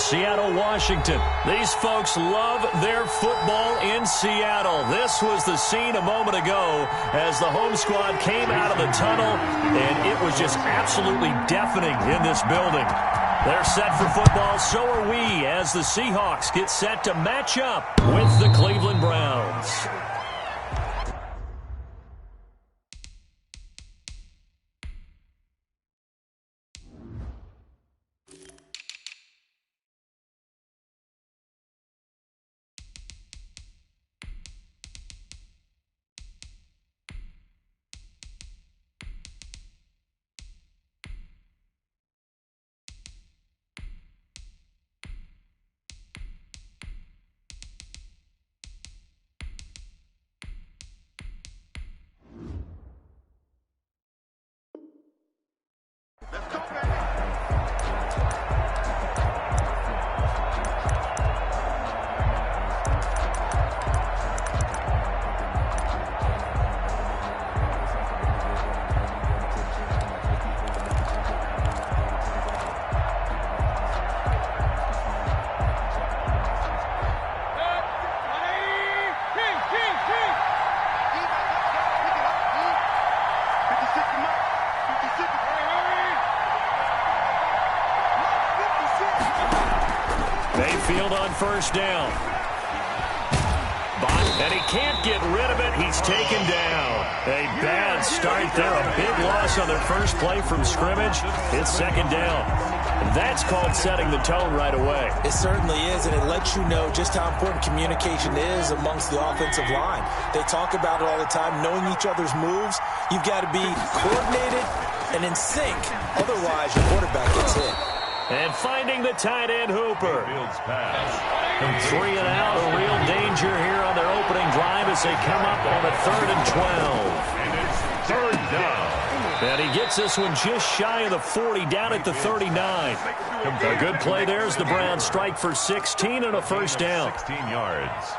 Seattle, Washington. These folks love their football in Seattle. This was the scene a moment ago as the home squad came out of the tunnel, and it was just absolutely deafening in this building. They're set for football, so are we, as the Seahawks get set to match up with the Cleveland Browns. Mayfield on first down. And he can't get rid of it. He's taken down. A bad start there. A big loss on their first play from scrimmage. It's second down. And that's called setting the tone right away. It certainly is, and it lets you know just how important communication is amongst the offensive line. They talk about it all the time, knowing each other's moves. You've got to be coordinated and in sync. Otherwise, your quarterback gets hit. And finding the tight end, Hooper. From 3 and out, a real danger here on their opening drive as they come up on a 3rd and 12. And it's third down. And he gets this one just shy of the 40, down at the 39. A good play there as the Browns strike for 16 and a first down. 16 yards.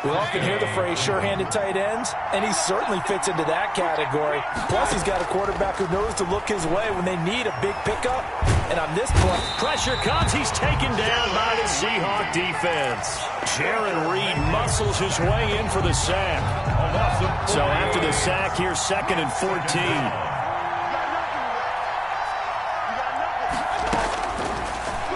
We often hear the phrase sure-handed tight ends, and he certainly fits into that category. Plus, he's got a quarterback who knows to look his way when they need a big pickup. And on this play, pressure comes. He's taken down by the Seahawk defense. Jaron Reed muscles his way in for the sack. So after the sack, here's 2nd and 14.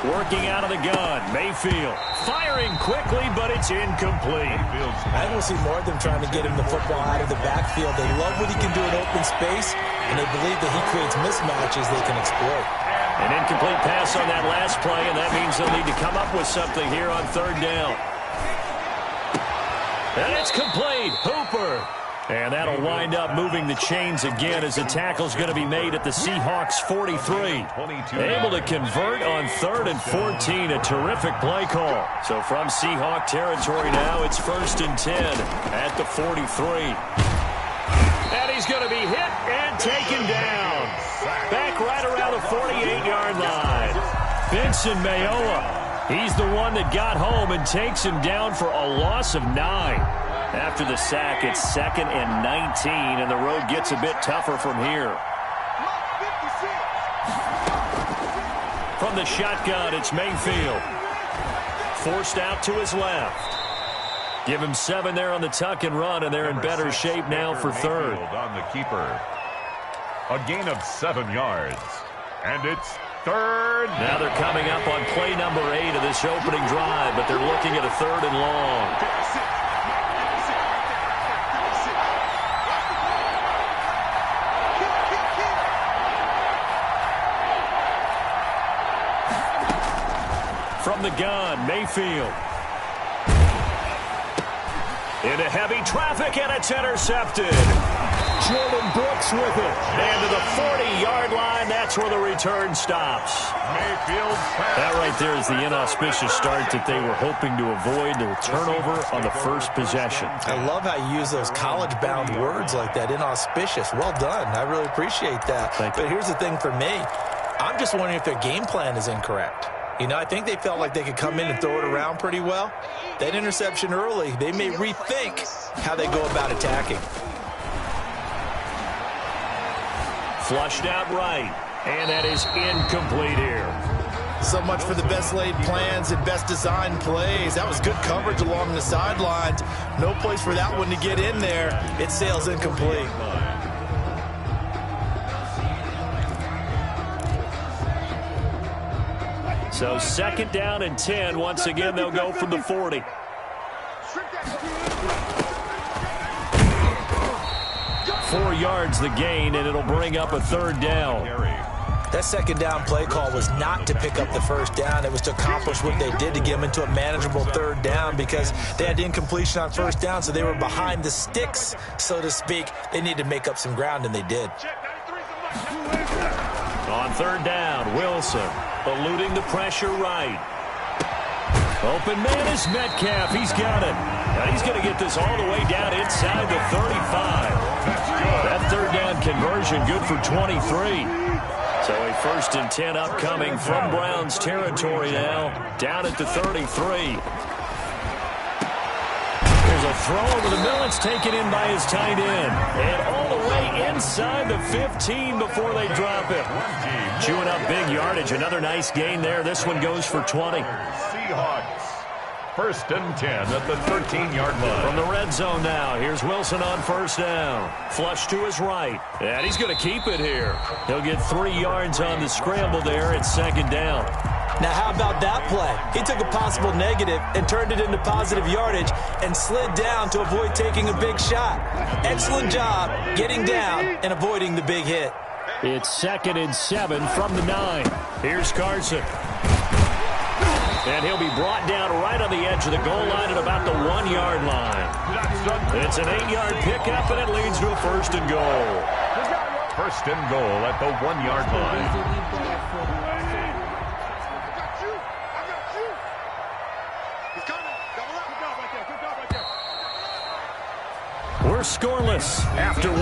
Working out of the gun, Mayfield. Firing quickly, but it's incomplete. I think we'll see more of them trying to get him the football out of the backfield. They love what he can do in open space, and they believe that he creates mismatches they can exploit. An incomplete pass on that last play, and that means they'll need to come up with something here on 3rd down. And it's complete. Hooper. And that'll wind up moving the chains again as the tackle's going to be made at the Seahawks 43. Able to convert on 3rd and 14. A terrific play call. So from Seahawk territory now, it's 1st and 10 at the 43. And he's going to be hit and taken down. Back right around the 48-yard line. Benson Mayowa. He's the one that got home and takes him down for a loss of 9. After the sack, it's 2nd and 19, and the road gets a bit tougher from here. From the shotgun, it's Mayfield. Forced out to his left. Give him 7 there on the tuck and run, and they're in better shape now for 3rd. On the keeper. A gain of 7 yards. And it's 3rd. Now they're coming up on play number 8 of this opening drive, but they're looking at a 3rd and long. From the gun, Mayfield. Into heavy traffic, and it's intercepted. Jordan Brooks with it. And to the 40-yard line, that's where the return stops. Mayfield. That right there is the inauspicious start that they were hoping to avoid, the turnover on the first possession. I love how you use those college-bound words like that, inauspicious. Well done. I really appreciate that. But here's the thing for me. I'm just wondering if their game plan is incorrect. You know, I think they felt like they could come in and throw it around pretty well. That interception early, they may rethink how they go about attacking. Flushed out right, and that is incomplete here. So much for the best laid plans and best designed plays. That was good coverage along the sidelines. No place for that one to get in there. It sails incomplete. So 2nd down and 10. Once again, they'll go from the 40. Four yards the gain, and it'll bring up a 3rd down. That 2nd down play call was not to pick up the 1st down. It was to accomplish what they did to get them into a manageable 3rd down because they had incompletion on 1st down, so they were behind the sticks, so to speak. They needed to make up some ground, and they did. On 3rd down, Wilson eluding the pressure right. Open man is Metcalf. He's got it. Now he's going to get this all the way down inside the 35. That 3rd down conversion good for 23. So a 1st and 10 upcoming from Browns territory now. Down at the 33. There's a throw over the middle. It's taken in by his tight end. And all the way inside the 15 before they drop it. Chewing up big yardage. Another nice gain there. This one goes for 20. Seahawks. 1st and 10 at the 13-yard line. From the red zone now, here's Wilson on 1st down. Flush to his right. And he's going to keep it here. He'll get 3 yards on the scramble there at 2nd down. Now, how about that play? He took a possible negative and turned it into positive yardage and slid down to avoid taking a big shot. Excellent job getting down and avoiding the big hit. It's 2nd and 7 from the 9. Here's Carson. And he'll be brought down right on the edge of the goal line at about the 1-yard line. It's an 8-yard pickup, and it leads to a 1st and goal. 1st and goal at the 1-yard line. We're scoreless after 1.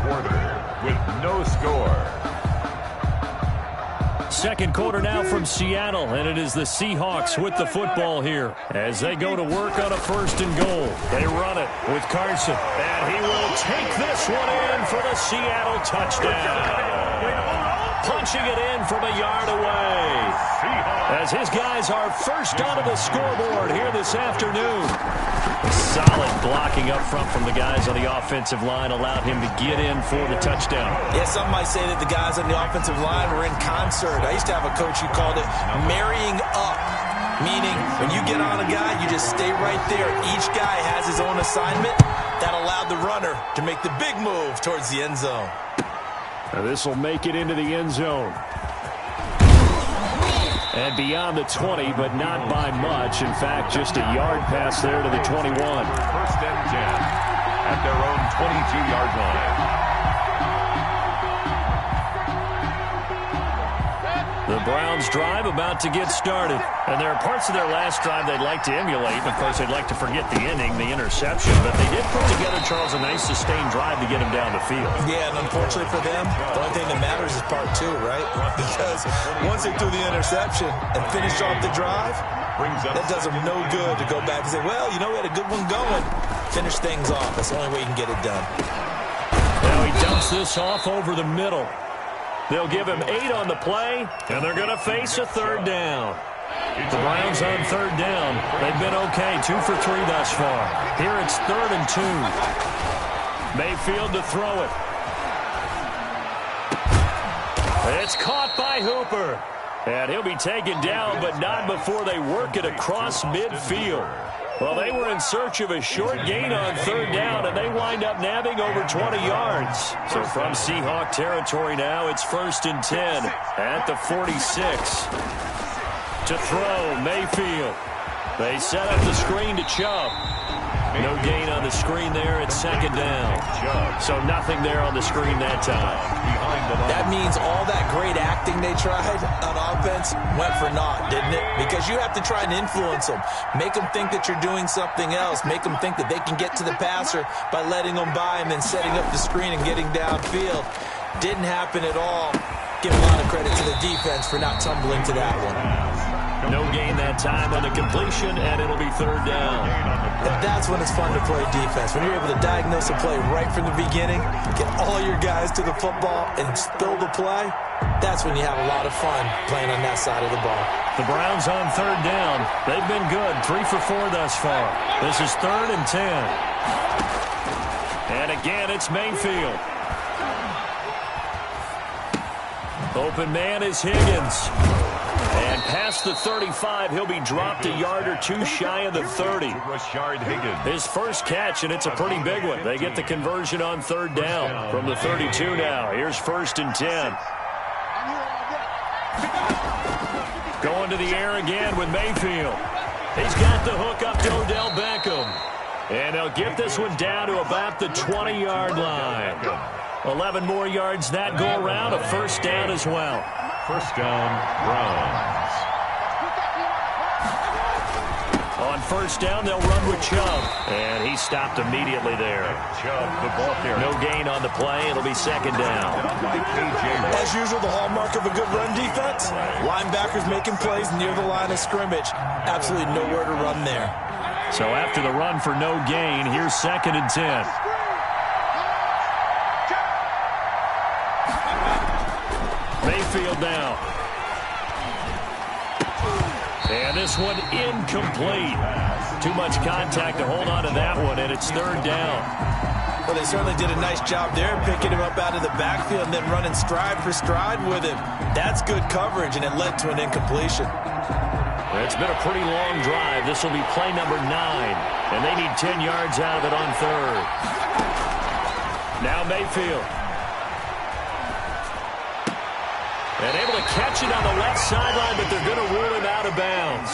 Quarter with no score. 2nd quarter now from Seattle, and it is the Seahawks with the football here as they go to work on a 1st and goal. They run it with Carson, and he will take this one in for the Seattle touchdown. Punching it in from a yard away as his guys are first onto the scoreboard here this afternoon. Solid blocking up front from the guys on the offensive line allowed him to get in for the touchdown. Yeah, some might say that the guys on the offensive line were in concert. I used to have a coach who called it marrying up, meaning when you get on a guy, you just stay right there. Each guy has his own assignment. That allowed the runner to make the big move towards the end zone. Now this will make it into the end zone. And beyond the 20, but not by much. In fact, just a yard pass there to the 21. 1st and 10 at their own 22-yard line. The Browns drive about to get started. And there are parts of their last drive they'd like to emulate. Of course, they'd like to forget the ending, the interception. But they did put together, Charles, a nice sustained drive to get him down the field. Yeah, and unfortunately for them, the only thing that matters is part 2, right? Because once they threw the interception and finished off the drive, that does them no good to go back and say, well, you know, we had a good one going. Finish things off. That's the only way you can get it done. Now he dumps this off over the middle. They'll give him 8 on the play, and they're going to face a 3rd down. The Browns on 3rd down. They've been okay, 2 for 3 thus far. Here it's 3rd and 2. Mayfield to throw it. It's caught by Hooper. And he'll be taken down, but not before they work it across midfield. Well, they were in search of a short gain on 3rd down, and they wind up nabbing over 20 yards. So from Seahawk territory now, it's 1st and 10 at the 46. To throw, Mayfield. They set up the screen to Chubb. No gain on the screen there at 2nd down. So nothing there on the screen that time. That means all that great acting they tried on offense went for naught, didn't it? Because you have to try and influence them. Make them think that you're doing something else. Make them think that they can get to the passer by letting them by and then setting up the screen and getting downfield. Didn't happen at all. Give a lot of credit to the defense for not tumbling to that one. No gain that time on the completion, and it'll be 3rd down. And that's when it's fun to play defense. When you're able to diagnose a play right from the beginning, get all your guys to the football, and spill the play, That's when you have a lot of fun playing on that side of the ball. The Browns on third down. They've been good, 3 for 4 thus far. This is 3rd and 10. And again, it's Mayfield. Open man is Higgins. And past the 35, he'll be dropped a yard or two shy of the 30. His first catch, and it's a pretty big one. They get the conversion on third down from the 32 now. Here's 1st and 10. Going to the air again with Mayfield. He's got the hook up to Odell Beckham. And they'll get this one down to about the 20-yard line. 11 more yards that go around, a first down as well. First down, Browns. On first down, they'll run with Chubb. And he stopped immediately there. Chubb, the ball carrier. No gain on the play. It'll be 2nd down. As usual, the hallmark of a good run defense, linebackers making plays near the line of scrimmage. Absolutely nowhere to run there. So after the run for no gain, here's 2nd and 10. Mayfield now. And this one incomplete. Too much contact to hold on to that one, and it's 3rd down. Well, they certainly did a nice job there, picking him up out of the backfield and then running stride for stride with him. That's good coverage, and it led to an incompletion. It's been a pretty long drive. This will be play number 9, and they need 10 yards out of it on 3rd. Now Mayfield. And able to catch it on the left sideline, but they're going to rule him out of bounds.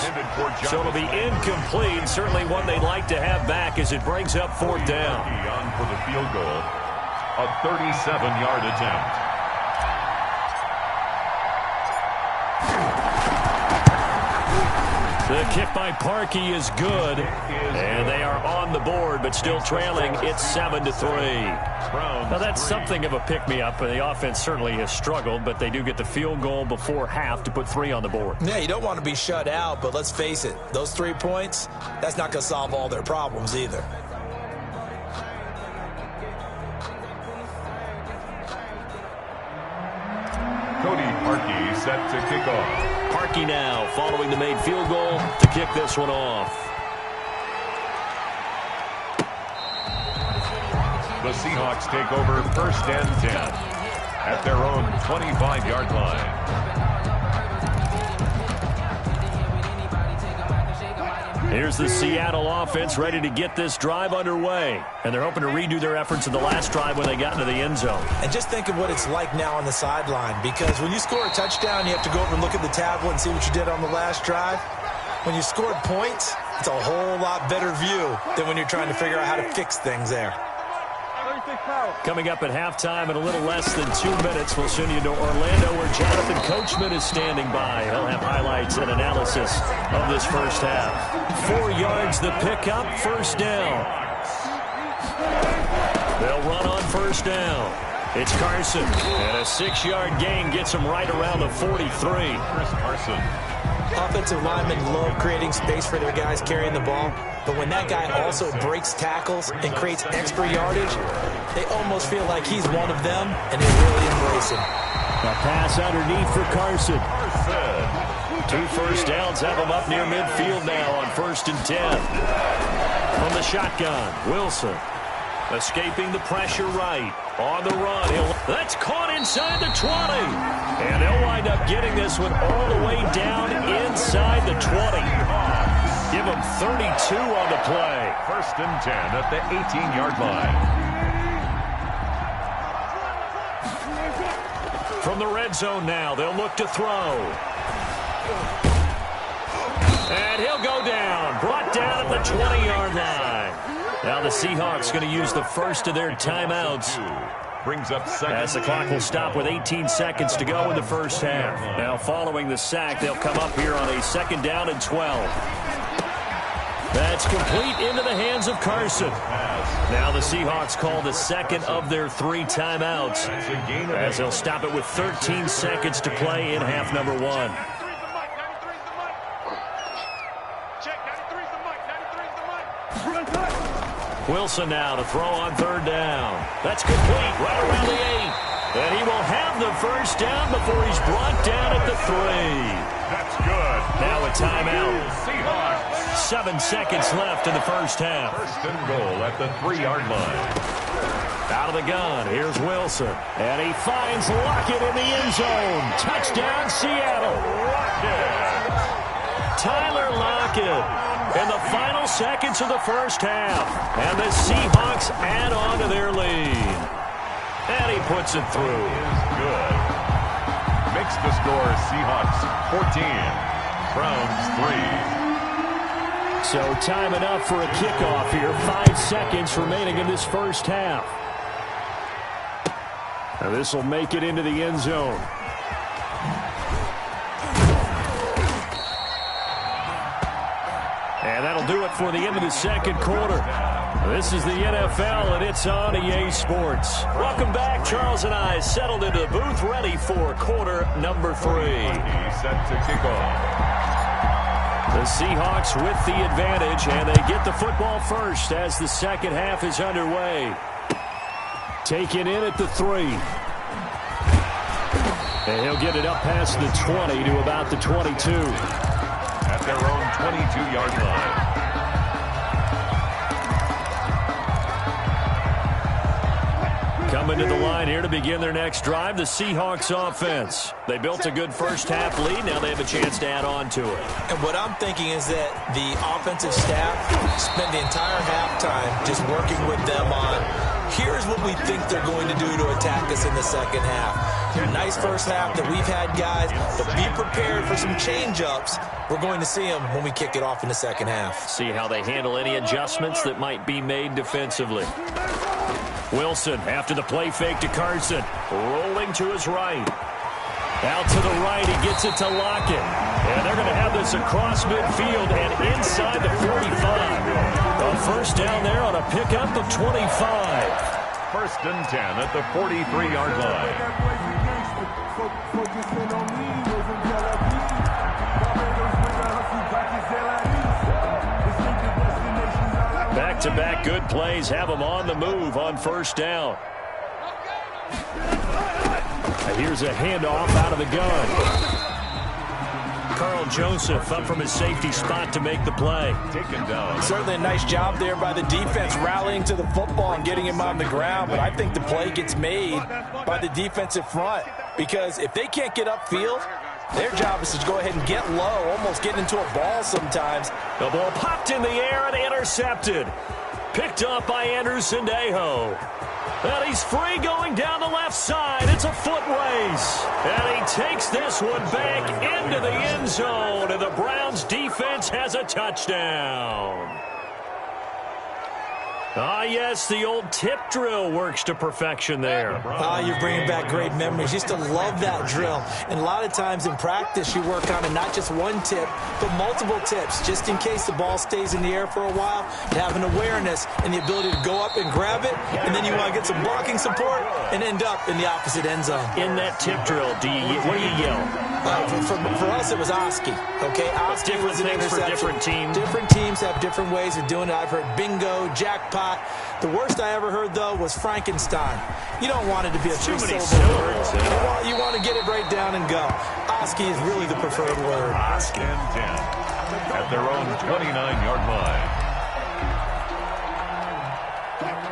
So it'll be incomplete. Certainly one they'd like to have back as it brings up 4th down. On for the field goal. A 37-yard attempt. The kick by Parkey is good, and they are on the board, but still trailing. It's 7-3. Now, that's something of a pick-me-up. The offense certainly has struggled, but they do get the field goal before half to put 3 on the board. Yeah, you don't want to be shut out, but let's face it, those 3 points, that's not going to solve all their problems either. Cody Parkey set to kick off. Parkey now following the made field goal to kick this one off. The Seahawks take over 1st and 10 at their own 25-yard line. Here's the Seattle offense ready to get this drive underway. And they're hoping to redo their efforts in the last drive when they got into the end zone. And just think of what it's like now on the sideline, because when you score a touchdown, you have to go over and look at the tablet and see what you did on the last drive. When you scored points, it's a whole lot better view than when you're trying to figure out how to fix things there. Coming up at halftime in a little less than 2 minutes, we'll send you to Orlando where Jonathan Coachman is standing by. He'll have highlights and analysis of this first half. 4 yards the pickup, first down. They'll run on first down. It's Carson, and a 6-yard gain gets him right around the 43. Chris Carson. Offensive linemen love creating space for their guys carrying the ball, but when that guy also breaks tackles and creates extra yardage, they almost feel like he's one of them, and they really embrace him. A pass underneath for Carson. 2 first downs have him up near midfield now on 1st and 10. From the shotgun, Wilson escaping the pressure right. On the run, that's caught inside the 20. And they'll wind up getting this one all the way down inside the 20. Give them 32 on the play. 1st and 10 at the 18-yard line. From the red zone now, they'll look to throw. And he'll go down. Brought down at the 20-yard line. Now the Seahawks going to use the first of their timeouts. Brings up second. As the clock will stop with 18 seconds to go in the first half. Now following the sack, they'll come up here on a 2nd down and 12. That's complete into the hands of Carson. Now the Seahawks call the second of their 3 timeouts, as they'll stop it with 13 seconds to play in half number 1. Wilson now to throw on 3rd down. That's complete right around the 8. And he will have the first down before he's brought down at the 3. That's good. Now a timeout. Seahawks. 7 seconds left in the first half. First and goal at the 3-yard line. Out of the gun, here's Wilson. And he finds Lockett in the end zone. Touchdown, Seattle. Tyler Lockett in the final seconds of the first half. And the Seahawks add on to their lead. And he puts it through. Good. Makes the score Seahawks 14. Browns 3. So time enough for a kickoff here. 5 seconds remaining in this first half. Now this will make it into the end zone. And that'll do it for the end of the second quarter. This is the NFL, and it's on EA Sports. Welcome back. Charles and I settled into the booth, ready for quarter number 3. Set to kick off. The Seahawks with the advantage, and they get the football first as the second half is underway. Taken in at the 3. And he'll get it up past the 20 to about the 22. At their own 22-yard line. Coming to the line here to begin their next drive, the Seahawks offense. They built a good first-half lead. Now they have a chance to add on to it. And what I'm thinking is that the offensive staff spent the entire halftime just working with them on, here's what we think they're going to do to attack us in the second half. Nice first half that we've had, guys, but be prepared for some change-ups. We're going to see them when we kick it off in the second half. See how they handle any adjustments that might be made defensively. Wilson, after the play fake to Carson, rolling to his right. Out to the right, he gets it to Lockett. And they're going to have this across midfield and inside the 45. A first down there on a pickup of 25. First and 10 at the 43-yard line. Back-to-back good plays have them on the move on first down. And here's a handoff out of the gun. Carl Joseph up from his safety spot to make the play. Taken down. Certainly a nice job there by the defense rallying to the football and getting him on the ground, but I think the play gets made by the defensive front because if they can't get upfield, their job is to go ahead and get low, almost get into a ball sometimes. The ball popped in the air and intercepted. Picked up by Andrew Sendejo. And he's free going down the left side. It's a foot race. And he takes this one back into the end zone. And the Browns defense has a touchdown. Ah, yes, the old tip drill works to perfection there. You're bringing back great memories. Used to love that drill. And a lot of times in practice, you work on it, not just one tip, but multiple tips, just in case the ball stays in the air for a while, to have an awareness and the ability to go up and grab it, and then you want to get some blocking support and end up in the opposite end zone. In that tip drill, what do you yell? For us, it was Oski. Okay, Oski different was an things for interception. different teams. Different teams have different ways of doing it. I've heard bingo, jackpot. The worst I ever heard, though, was Frankenstein. You don't want it to be a two-syllable word. You want to get it right down and go. Oski is really the preferred word. Oski and 10 at their own 29-yard line.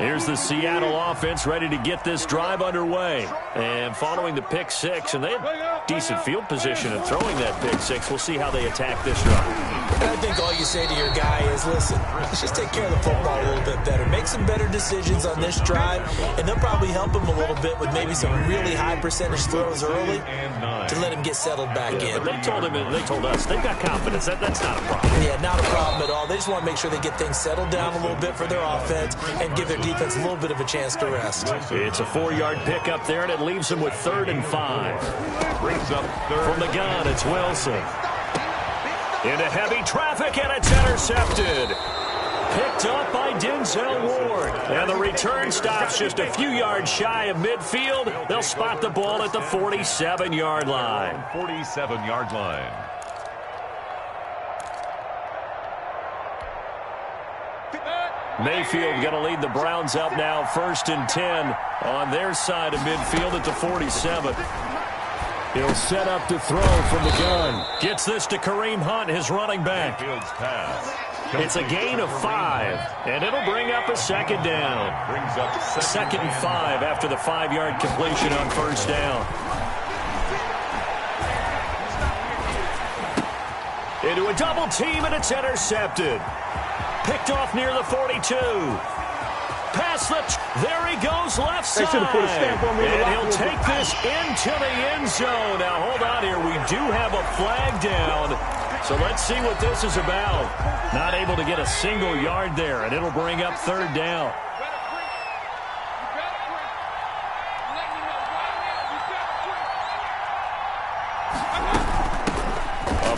Here's the Seattle offense ready to get this drive underway. And following the pick six, and they have decent field position in throwing that pick six. We'll see how they attack this drive. And I think all you say to your guy is, listen, let's just take care of the football a little bit better. Make some better decisions on this drive, and they'll probably help him a little bit with maybe some really high percentage throws early to let him get settled back in. But they told us, they've got confidence. That's not a problem. Yeah, not a problem at all. They just want to make sure they get things settled down a little bit for their offense and give their defense a little bit of a chance to rest. It's a 4-yard pickup there, and it leaves them with 3rd and 5. Brings up third. From the gun, it's Wilson. Into heavy traffic, and it's intercepted. Picked up by Denzel Ward. And the return stops just a few yards shy of midfield. They'll spot the ball at the 47-yard line. 47-yard line. Mayfield going to lead the Browns up now, 1st and 10 on their side of midfield at the 47. He'll set up to throw from the gun. Gets this to Kareem Hunt, his running back. It's a gain of 5, and it'll bring up a 2nd down. 2nd and 5 after the 5-yard completion on 1st down. Into a double team, and it's intercepted. Picked off near the 42. Pass there he goes, left side. And he'll take this into the end zone. Now, hold on here. We do have a flag down. So let's see what this is about. Not able to get a single yard there, and it'll bring up 3rd down.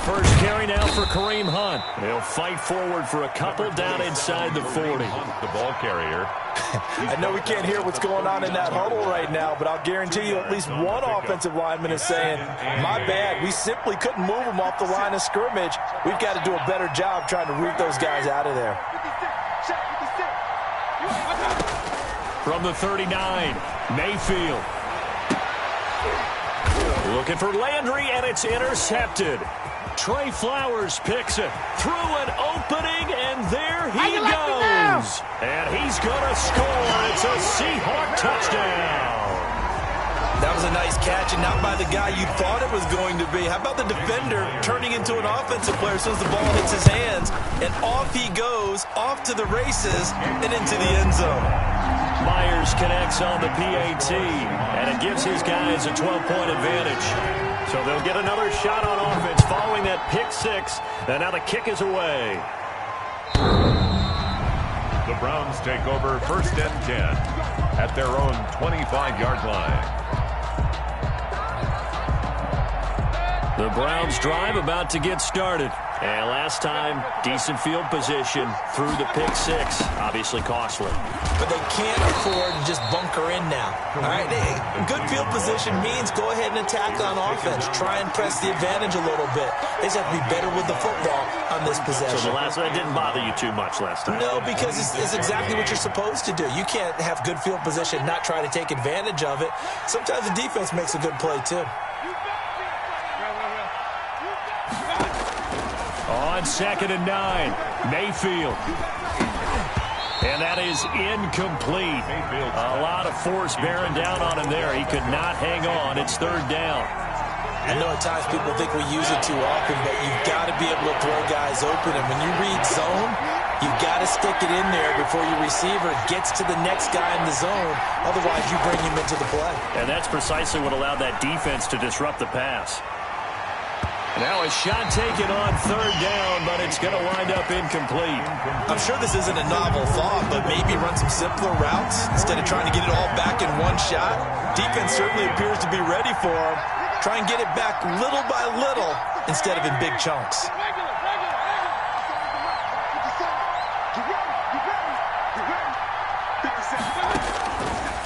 First carry now for Kareem Hunt. He'll fight forward for a couple down inside the 40. The ball carrier. I know we can't hear what's going on in that huddle right now, but I'll guarantee you at least one offensive lineman is saying, my bad, we simply couldn't move them off the line of scrimmage. We've got to do a better job trying to root those guys out of there. From the 39, Mayfield. Looking for Landry, and it's intercepted. Trey Flowers picks it through an opening, and there he goes. And he's going to score. It's a Seahawk touchdown. That was a nice catch, and not by the guy you thought it was going to be. How about the defender turning into an offensive player as soon as the ball hits his hands, and off he goes, off to the races, and into the end zone. Myers connects on the PAT, and it gives his guys a 12-point advantage. So they'll get another shot on offense following that pick 6, and now the kick is away. The Browns take over 1st and 10 at their own 25-yard line. The Browns drive about to get started. And last time, decent field position through the pick 6. Obviously costly. But they can't afford to just bunker in now. All right, good field position means go ahead and attack on offense. Try and press the advantage a little bit. They just have to be better with the football on this possession. So that didn't bother you too much last time? No, because it's exactly what you're supposed to do. You can't have good field position, not try to take advantage of it. Sometimes the defense makes a good play, too. On 2nd and 9, Mayfield. And that is incomplete. A lot of force bearing down on him there. He could not hang on. It's 3rd down. I know at times people think we use it too often, but you've got to be able to throw guys open. And when you read zone, you've got to stick it in there before your receiver gets to the next guy in the zone. Otherwise, you bring him into the play. And that's precisely what allowed that defense to disrupt the pass. Now a shot taken on 3rd down, but it's going to wind up incomplete. I'm sure this isn't a novel thought, but maybe run some simpler routes instead of trying to get it all back in one shot. Defense certainly appears to be ready for him. Try and get it back little by little instead of in big chunks.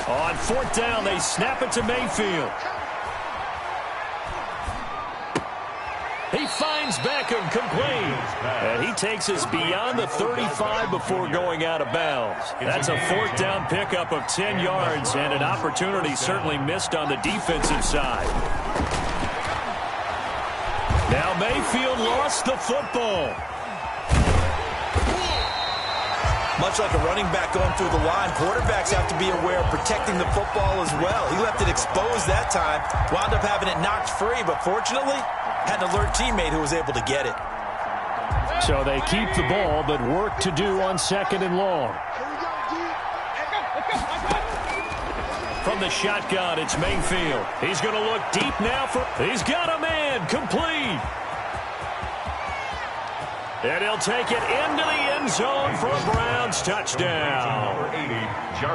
On 4th down, they snap it to Mayfield. He finds Beckham complete. And he takes us beyond the 35 before going out of bounds. That's a 4th down pickup of 10 yards and an opportunity certainly missed on the defensive side. Now Mayfield lost the football. Much like a running back going through the line, quarterbacks have to be aware of protecting the football as well. He left it exposed that time, wound up having it knocked free, but fortunately, had an alert teammate who was able to get it. So they keep the ball, but work to do on 2nd and long. From the shotgun, it's Mayfield. He's going to look deep now he's got a man, complete. And he'll take it into the end zone for a Browns touchdown.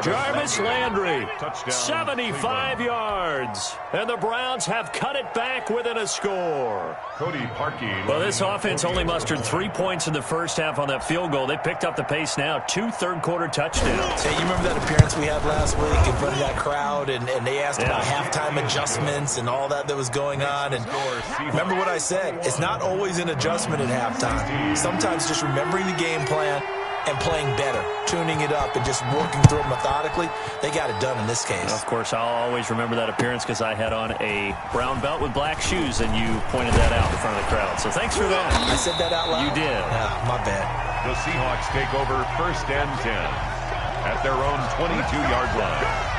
Jarvis Landry, 75 yards. And the Browns have cut it back within a score. Cody Parkey. Well, this offense only mustered 3 points in the first half on that field goal. They picked up the pace now. 2 third-quarter touchdowns. Hey, you remember that appearance we had last week in front of that crowd, and they asked about halftime adjustments and all that was going on. And remember what I said. It's not always an adjustment at halftime. Sometimes just remembering the game plan, and playing better, tuning it up and just working through it methodically. They got it done in this case. Of course, I'll always remember that appearance because I had on a brown belt with black shoes, and you pointed that out in front of the crowd. So thanks for that. I said that out loud? You did. Yeah, my bad. The Seahawks take over 1st and 10 at their own 22-yard line.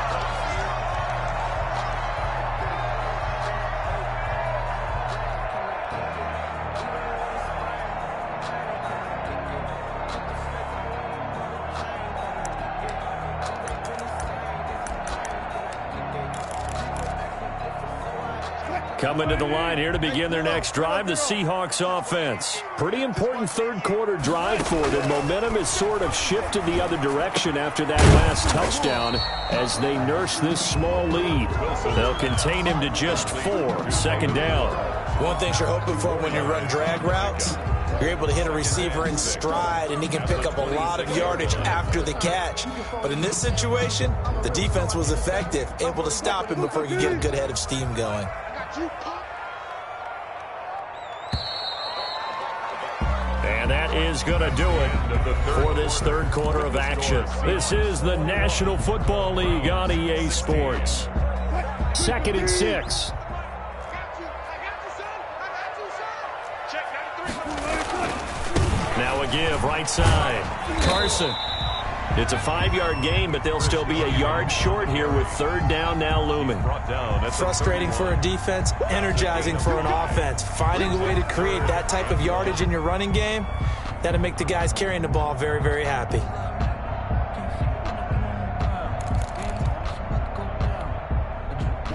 Coming to the line here to begin their next drive, the Seahawks offense. Pretty important third quarter drive for them. Momentum has sort of shifted the other direction after that last touchdown as they nurse this small lead. They'll contain him to just 4. 2nd down. One thing you're hoping for when you run drag routes, you're able to hit a receiver in stride, and he can pick up a lot of yardage after the catch. But in this situation, the defense was effective, able to stop him before he could get a good head of steam going. And that is going to do it for this third quarter of action. This is the National Football League on EA Sports. 2nd and 6. Now a give, right side. Carson. It's a 5-yard gain, but they'll still be a yard short here with 3rd down now looming. Frustrating for a defense, energizing for an offense. Finding a way to create that type of yardage in your running game, that'll make the guys carrying the ball very, very happy.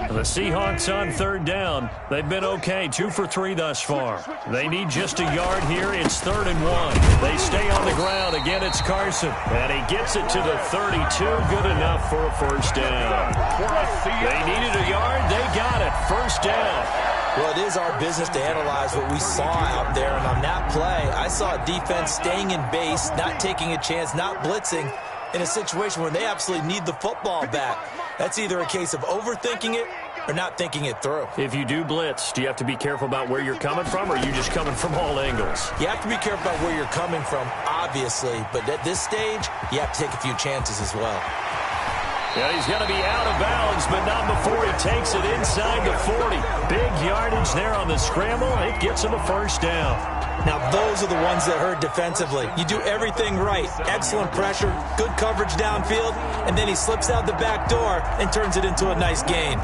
The Seahawks on 3rd down. They've been okay, 2 for 3 thus far. They need just a yard here. It's 3rd and 1. They stay on the ground. Again, it's Carson. And he gets it to the 32. Good enough for a 1st down. They needed a yard. They got it. 1st down. Well, it is our business to analyze what we saw out there. And on that play, I saw a defense staying in base, not taking a chance, not blitzing in a situation where they absolutely need the football back. That's either a case of overthinking it or not thinking it through. If you do blitz, do you have to be careful about where you're coming from, or are you just coming from all angles? You have to be careful about where you're coming from, obviously. But at this stage, you have to take a few chances as well. Yeah, he's going to be out of bounds, but not before he takes it inside the 40. Big yardage there on the scramble. It gets him a 1st down. Now, those are the ones that hurt defensively. You do everything right. Excellent pressure, good coverage downfield, and then he slips out the back door and turns it into a nice gain.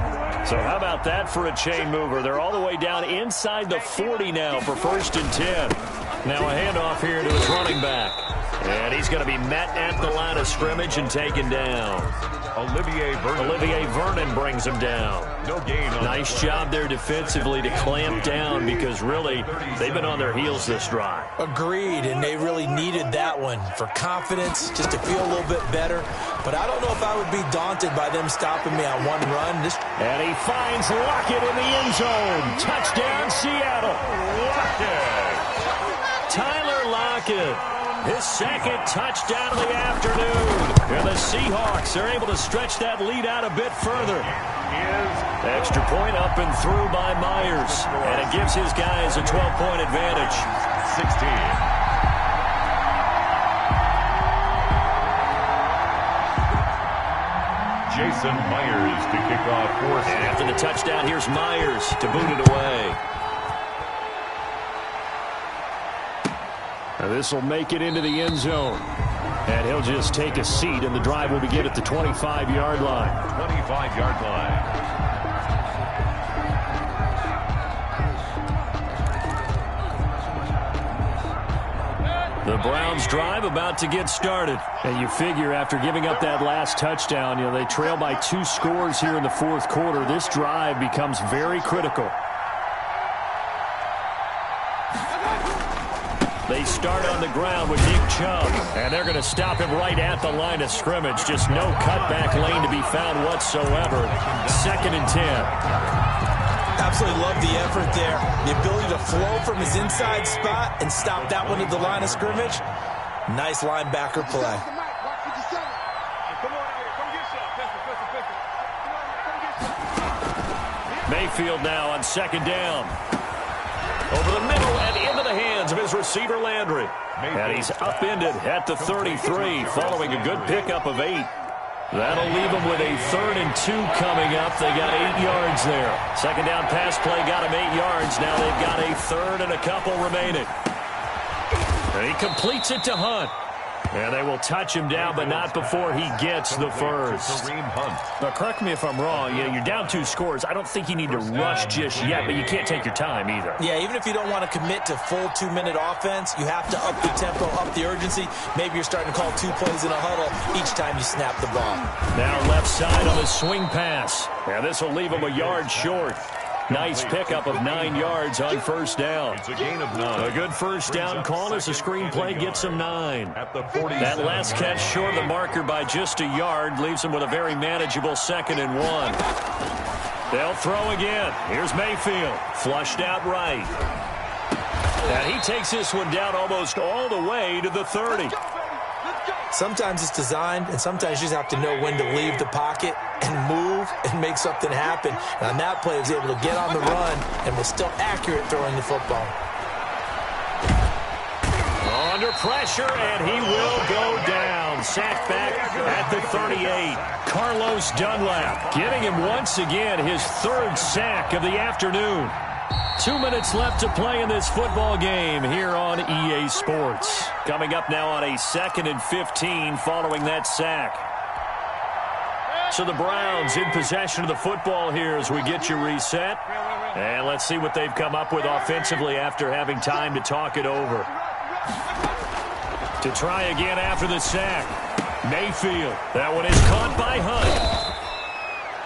So how about that for a chain mover? They're all the way down inside the 40 now for 1st and 10. Now a handoff here to his running back. And he's going to be met at the line of scrimmage and taken down. Olivier Vernon brings him down. No gain. Nice job there defensively to clamp down, because really they've been on their heels this drive. Agreed, and they really needed that one for confidence, just to feel a little bit better. But I don't know if I would be daunted by them stopping me on one run. And he finds Lockett in the end zone. Touchdown, Seattle. Tyler Lockett. His 2nd touchdown of the afternoon. And the Seahawks are able to stretch that lead out a bit further. Extra point up and through by Myers. And it gives his guys a 12-point advantage. 16. Jason Myers to kick off 4th. And after the touchdown, here's Myers to boot it away. Now this will make it into the end zone. And he'll just take a seat, and the drive will begin at the 25-yard line. 25-yard line. The Browns drive about to get started. And you figure after giving up that last touchdown, they trail by 2 scores here in the 4th quarter. This drive becomes very critical. They start on the ground with Nick Chubb, and they're going to stop him right at the line of scrimmage. Just no cutback lane to be found whatsoever. 2nd and 10. Absolutely love the effort there. The ability to flow from his inside spot and stop that one at the line of scrimmage. Nice linebacker play. Mayfield now on 2nd down. Over the middle and into the hands of his receiver, Landry. And he's upended at the 33 following a good pickup of 8. That'll leave them with a 3rd and 2 coming up. They got 8 yards there. Second down pass play got them 8 yards. Now they've got a 3rd and a couple remaining. And he completes it to Hunt. And they will touch him down, but not before he gets the first. Now, correct me if I'm wrong. You're down 2 scores. I don't think you need to rush just yet, but you can't take your time either. Yeah, even if you don't want to commit to full 2-minute offense, you have to up the tempo, up the urgency. Maybe you're starting to call 2 plays in a huddle each time you snap the ball. Now left side on the swing pass. And this will leave him a yard short. Nice pickup of 9 yards on first down. It's a gain of 9. A good first down call as the screenplay gets him 9. That last catch short of the marker by just a yard leaves him with a very manageable 2nd and 1. They'll throw again. Here's Mayfield. Flushed out right. And he takes this one down almost all the way to the 30. Sometimes it's designed, and sometimes you just have to know when to leave the pocket and move and make something happen. And on that play, he was able to get on the run and was still accurate throwing the football. Under pressure, and he will go down. Sacked back at the 38. Carlos Dunlap getting him once again his 3rd sack of the afternoon. 2 minutes left to play in this football game here on EA Sports. Coming up now on a 2nd and 15 following that sack. So the Browns in possession of the football here as we get you reset. And let's see what they've come up with offensively after having time to talk it over. To try again after the sack. Mayfield. That one is caught by Hunt.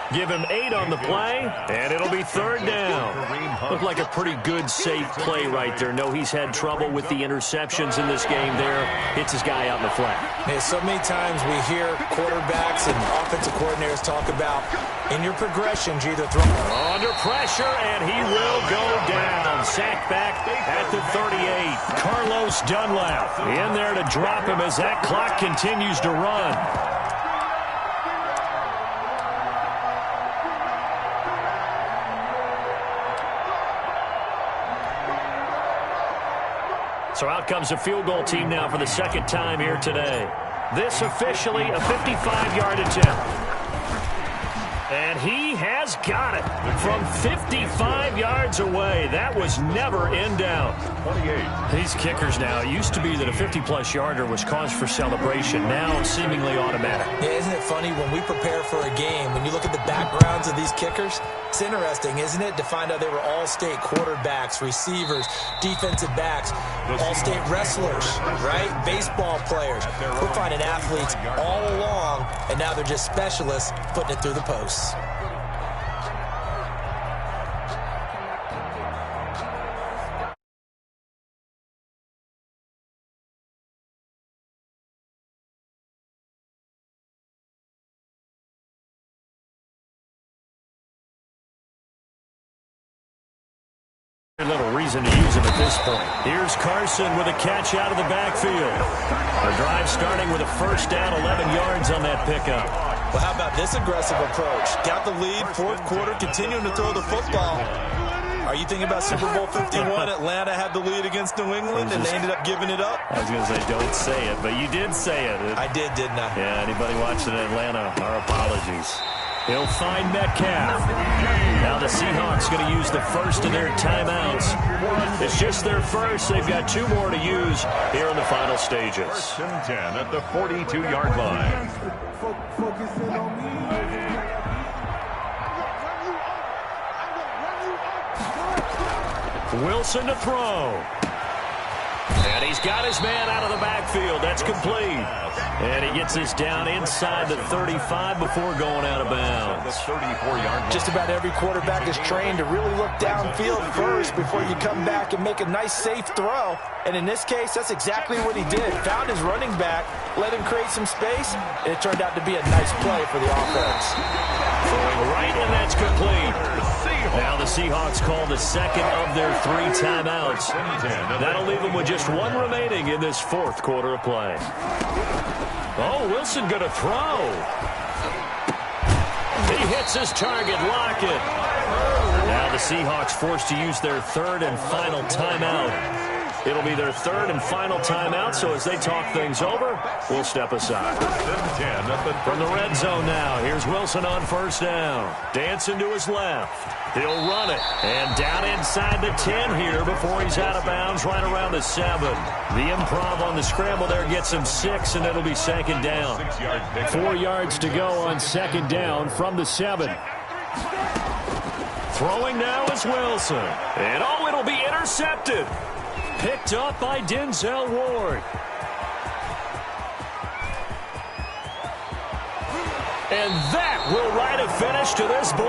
Give him 8 on the play, and it'll be 3rd down. Looked like a pretty good, safe play right there. No, he's had trouble with the interceptions in this game there. Hits his guy out in the flat. Hey, so many times we hear quarterbacks and offensive coordinators talk about in your progressions, you either throw. Under pressure, and he will go down. Sacked back at the 38. Carlos Dunlap in there to drop him as that clock continues to run. So out comes a field goal team now for the 2nd time here today. This officially a 55-yard attempt. And he has got it from 55 yards away. That was never in doubt. 28. These kickers now, it used to be that a 50-plus yarder was cause for celebration. Now seemingly automatic. Yeah, isn't it funny when we prepare for a game, when you look at the backgrounds of these kickers, it's interesting, isn't it, to find out they were all-state quarterbacks, receivers, defensive backs, all-state wrestlers, right? Baseball players. We're finding athletes all along, and now they're just specialists putting it through the posts. Very little reason to use him at this point. Here's Carson with a catch out of the backfield. A drive starting with a first down, 11 yards on that pickup. Well, how about this aggressive approach? Got the lead, 4th quarter, continuing to throw the football. Are you thinking about Super Bowl 51? Atlanta had the lead against New England, and they ended up giving it up? I was going to say, don't say it, but you did say it. I did, didn't I? Yeah, anybody watching Atlanta, our apologies. He'll find Metcalf. Now the Seahawks going to use the first of their timeouts. It's just their first. They've got 2 more to use here in the final stages. 1st and 10 at the 42-yard line. Wilson to throw. And he's got his man out of the backfield. That's complete. And he gets this down inside the 35 before going out of bounds. 34-yard line. Just about every quarterback is trained to really look downfield first before you come back and make a nice, safe throw. And in this case, that's exactly what he did. Found his running back, let him create some space, and it turned out to be a nice play for the offense. Throwing right, and that's complete. Now the Seahawks call the second of their 3 timeouts. That'll leave them with just 1 remaining in this 4th quarter of play. Oh, Wilson going to throw. He hits his target, Lockett. Now the Seahawks forced to use their 3rd and final timeout. It'll be their third and final timeout, so as they talk things over, we'll step aside. From the red zone now, here's Wilson on first down. Dancing to his left. He'll run it. And down inside the 10 here before he's out of bounds right around the 7. The improv on the scramble there gets him 6, and it'll be second down. 4 yards to go on second down from the 7. Throwing now is Wilson. And it'll be intercepted. Picked up by Denzel Ward. And that will write a finish to this ball